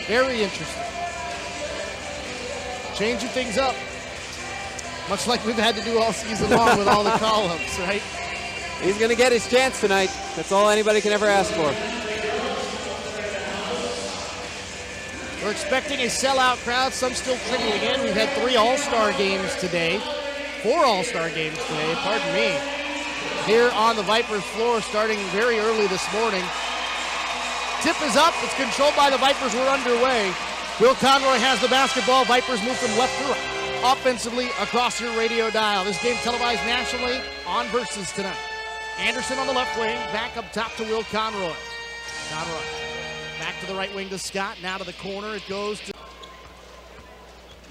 Very interesting. Changing things up. Much like we've had to do all season long with all the call-ups, right? He's going to get his chance tonight. That's all anybody can ever ask for. We're expecting a sellout crowd, some still trickling in. We've had 3 All-Star games today, 4 All-Star games today, pardon me. Here on the Vipers floor starting very early this morning. Tip is up, it's controlled by the Vipers, we're underway. Will Conroy has the basketball, Vipers move from left to right. Offensively across your radio dial. This game televised nationally on Versus tonight. Anderson on the left wing, back up top to Will Conroy. Conroy back to the right wing to Scott, now to the corner it goes to...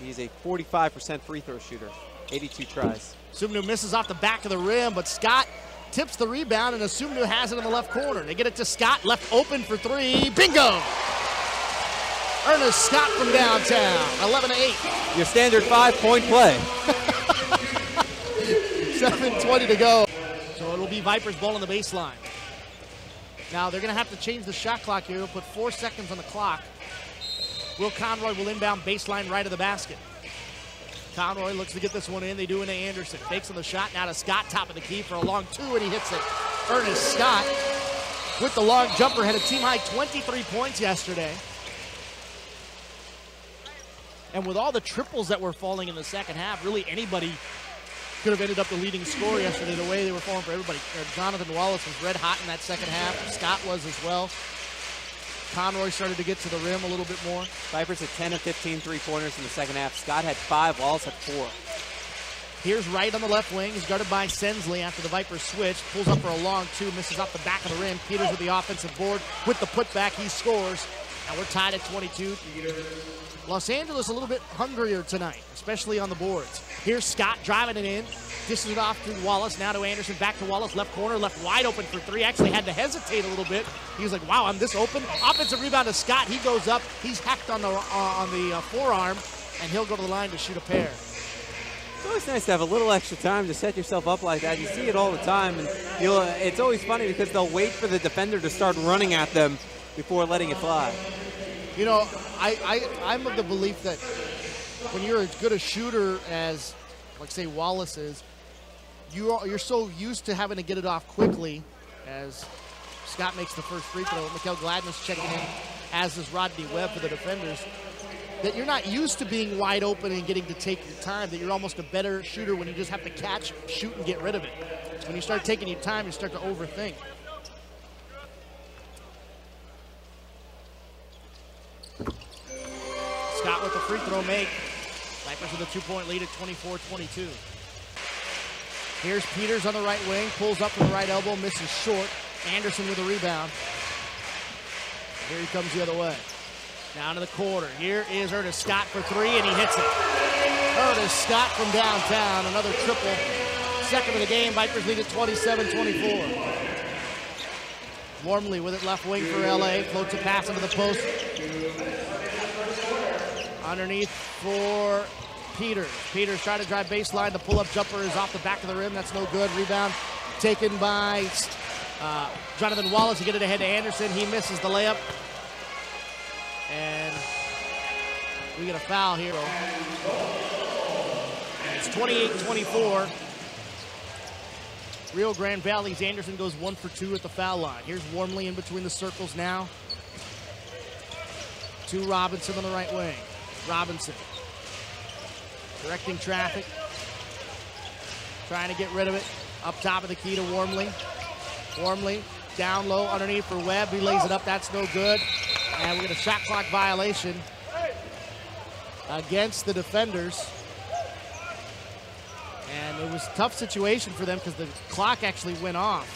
He's a 45% free throw shooter, 82 tries. Sumnu misses off the back of the rim, but Scott tips the rebound and Sumnu has it in the left corner. They get it to Scott, left open for 3, bingo! Ernest Scott from downtown, 11-8. Your standard 5-point play. 7:20 to go. So it'll be Vipers ball on the baseline. Now they're going to have to change the shot clock here. They'll put 4 seconds on the clock. Will Conroy will inbound baseline right of the basket. Conroy looks to get this one in. They do into Anderson. Fakes on the shot. Now to Scott, top of the key for a long 2, and he hits it. Ernest Scott with the long jumper had a team-high 23 points yesterday. And with all the triples that were falling in the second half, really anybody could have ended up the leading scorer yesterday, the way they were falling for everybody. Jonathan Wallace was red hot in that second half. Scott was as well. Conroy started to get to the rim a little bit more. Vipers had 10 of 15 three-pointers in the second half. Scott had 5, Wallace had 4. Here's Wright on the left wing. He's guarded by Sensley after the Vipers switch. Pulls up for a long 2, misses off the back of the rim. Peters with the offensive board. With the putback, he scores. Now we're tied at 22. Los Angeles a little bit hungrier tonight, especially on the boards. Here's Scott driving it in. Dishes it off to Wallace, now to Anderson, back to Wallace, left corner, left wide open for 3. Actually had to hesitate a little bit. He was like, wow, I'm this open. Offensive rebound to Scott. He goes up. He's hacked on the forearm, and he'll go to the line to shoot a pair. It's always nice to have a little extra time to set yourself up like that. You see it all the time, and it's always funny because they'll wait for the defender to start running at them before letting it fly. You know, I'm of the belief that when you're as good a shooter as, like, say, Wallace is, you're so used to having to get it off quickly as Scott makes the first free throw. Mikhail Gladness checking in, as is Rodney Webb for the defenders, that you're not used to being wide open and getting to take your time, that you're almost a better shooter when you just have to catch, shoot, and get rid of it. So when you start taking your time, you start to overthink. Scott with the free throw make. Vipers with a 2-point lead at 24-22. Here's Peters on the right wing, pulls up from the right elbow, misses short. Anderson with a rebound. Here he comes the other way. Down to the corner. Here is Ernest Scott for 3, and he hits it. Ernest Scott from downtown, another triple. Second of the game, Vipers lead at 27-24. Wormley with it left wing for LA, floats a pass into the post. Underneath for Peters. Peters trying to drive baseline. The pull-up jumper is off the back of the rim. That's no good. Rebound taken by Jonathan Wallace. He get it ahead to Anderson. He misses the layup. And we get a foul here. It's 28-24. Rio Grande Valley's Anderson goes 1 for 2 at the foul line. Here's Wormley in between the circles now. To Robinson on the right wing. Robinson directing traffic, trying to get rid of it. Up top of the key to Wormley. Wormley down low underneath for Webb. He lays it up. That's no good. And we get a shot clock violation against the defenders. And it was a tough situation for them because the clock actually went off.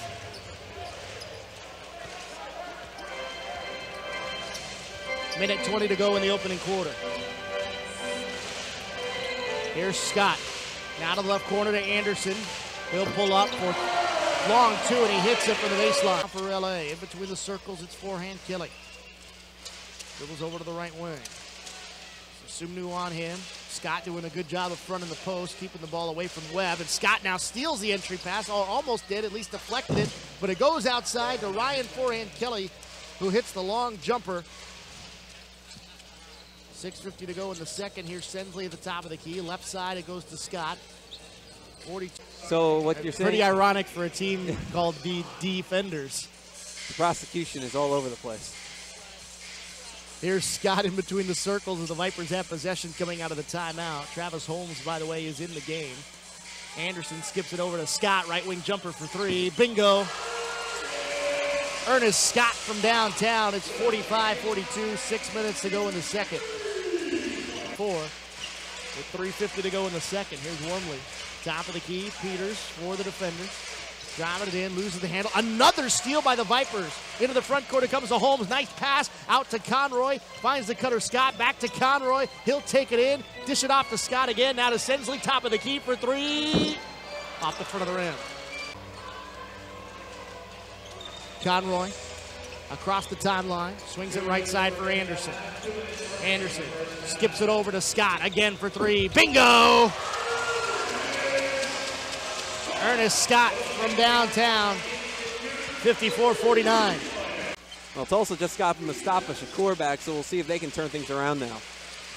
Minute 20 to go in the opening quarter. Here's Scott. Now to the left corner to Anderson. He'll pull up for long 2, and he hits it from the baseline for LA. In between the circles, it's forehand killing. Dribbles over to the right wing. So Sumnu on him. Scott doing a good job of fronting the post, keeping the ball away from Webb. And Scott now steals the entry pass, or almost did, at least deflected it. But it goes outside to Ryan Forehand Kelly, who hits the long jumper. 6:50 to go in the second. Here's Sensley at the top of the key. Left side, it goes to Scott. 42. So what you're saying? Pretty ironic for a team called the D-Fenders. The prosecution is all over the place. Here's Scott in between the circles as the Vipers have possession coming out of the timeout. Travis Holmes, by the way, is in the game. Anderson skips it over to Scott. Right wing jumper for three. Bingo. Ernest Scott from downtown. It's 45-42. 6 minutes to go in the second. 4 with 3:50 to go in the second. Here's Wormley. Top of the key. Peters for the Defenders. Driving it in, loses the handle. Another steal by the Vipers. Into the front court, it comes to Holmes. Nice pass out to Conroy. Finds the cutter Scott. Back to Conroy. He'll take it in. Dish it off to Scott again. Now to Sensley. Top of the key for three. Off the front of the rim. Conroy across the timeline. Swings it right side for Anderson. Anderson skips it over to Scott. Again for three. Bingo! Ernest Scott from downtown, 54-49. Well, Tulsa just got Mustafa Shakur back, so we'll see if they can turn things around now.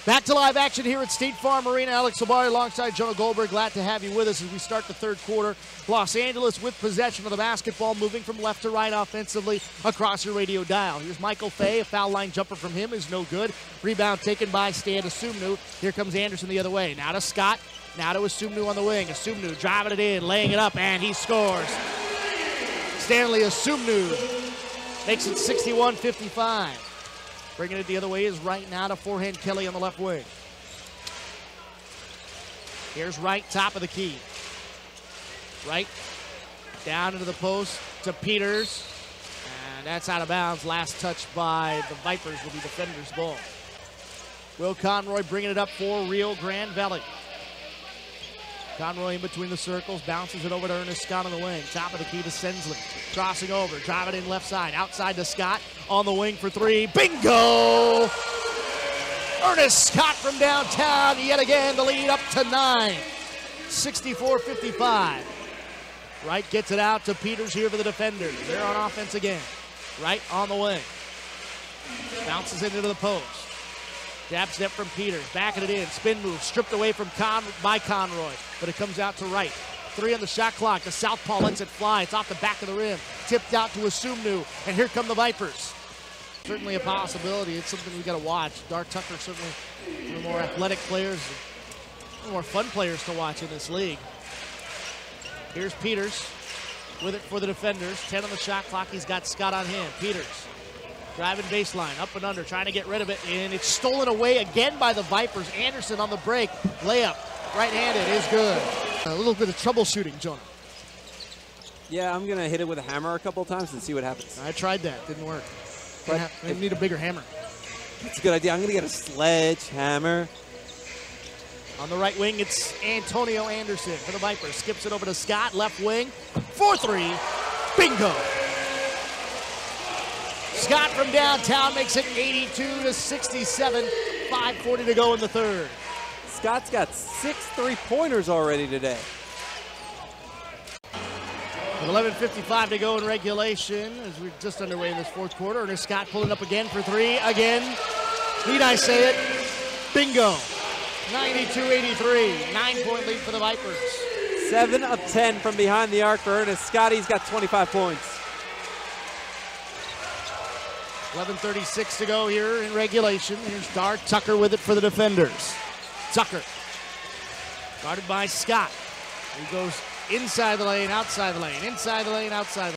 Back to live action here at State Farm Arena. Alex Sabari alongside Jonah Goldberg. Glad to have you with us as we start the third quarter. Los Angeles with possession of the basketball, moving from left to right offensively across your radio dial. Here's Michael Fay. A foul line jumper from him is no good. Rebound taken by Stan Asumnu. Here comes Anderson the other way. Now to Scott. Now to Asumnu on the wing. Asumnu driving it in, laying it up, and he scores. Stanley Asumnu makes it 61-55. Bringing it the other way is Wright. Now to forehand Kelly on the left wing. Here's Wright, top of the key. Wright down into the post to Peters. And that's out of bounds. Last touch by the Vipers will be Defenders' ball. Will Conroy bringing it up for Rio Grande Valley. Conroy in between the circles, bounces it over to Ernest Scott on the wing. Top of the key to Sensley. Crossing over, driving in left side. Outside to Scott on the wing for three. Bingo! Ernest Scott from downtown, yet again, the lead up to 9. 64-55. Wright gets it out to Peters here for the Defenders. They're on offense again. Wright on the wing. Bounces it into the post. Jab step from Peters, backing it in, spin move, stripped away from by Conroy, but it comes out to Wright. 3 on the shot clock, the southpaw lets it fly, it's off the back of the rim, tipped out to Asumnu, and here come the Vipers. Certainly a possibility, it's something we gotta watch. Dar Tucker certainly one of the more athletic players, one of the more fun players to watch in this league. Here's Peters with it for the Defenders, 10 on the shot clock, he's got Scott on hand. Peters. Driving baseline, up and under, trying to get rid of it, and it's stolen away again by the Vipers. Anderson on the break, layup, right-handed is good. A little bit of troubleshooting, Jonah. Yeah, I'm going to hit it with a hammer a couple of times and see what happens. I tried that, didn't work. I need a bigger hammer. That's a good idea. I'm going to get a sledgehammer. On the right wing, it's Antonio Anderson for the Vipers. Skips it over to Scott, left wing, 4-3, bingo. Scott from downtown makes it 82-67. 5:40 to go in the third. Scott's got 6 3-pointers already today. With 11:55 to go in regulation, as we're just underway in this fourth quarter. Ernest Scott pulling up again for three. Again, need I say it? Bingo. 92-83. 9-point lead for the Vipers. 7 of 10 from behind the arc for Ernest Scott. He's got 25 points. 11:36 to go here in regulation. Here's Dar Tucker with it for the Defenders. Tucker, guarded by Scott. He goes inside the lane, outside the lane, inside the lane, outside